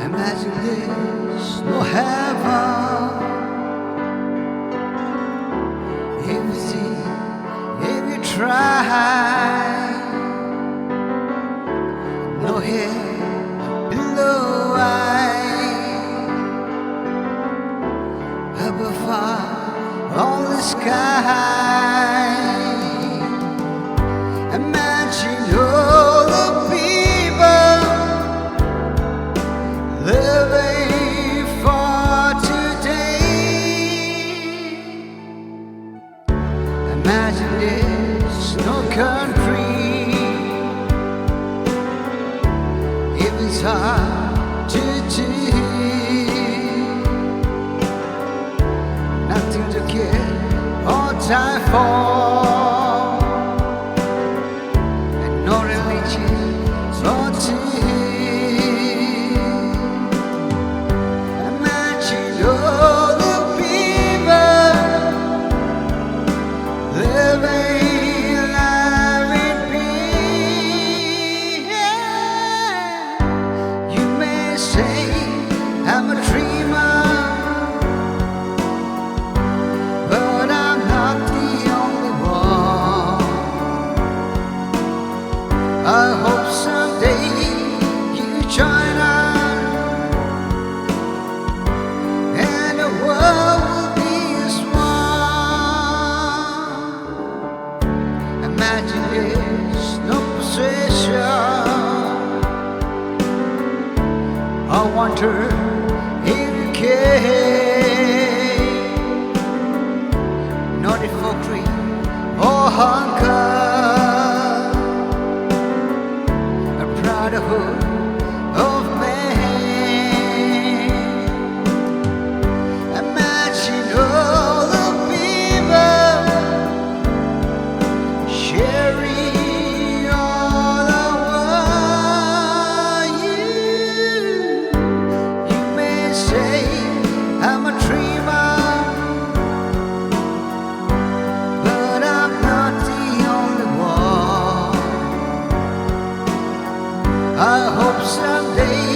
Imagine there's no heaven. If you see, if you try, no hair below eye, above far on the sky. Imagine all the people living for today. Imagine there's no country. If it's hard to do, nothing to care or die for. No religion or imagine all the people living life in peace. You may say I'm a dreamer, but I'm not the only one. I hope someday you join us, and the world will be as one. Imagine there's no possession. I wonder if you care. Not for greed or hunger. Brotherhood of man. Imagine all the people sharing all the world. You may say I'm a dreamer, but I'm not the only one. I hope someday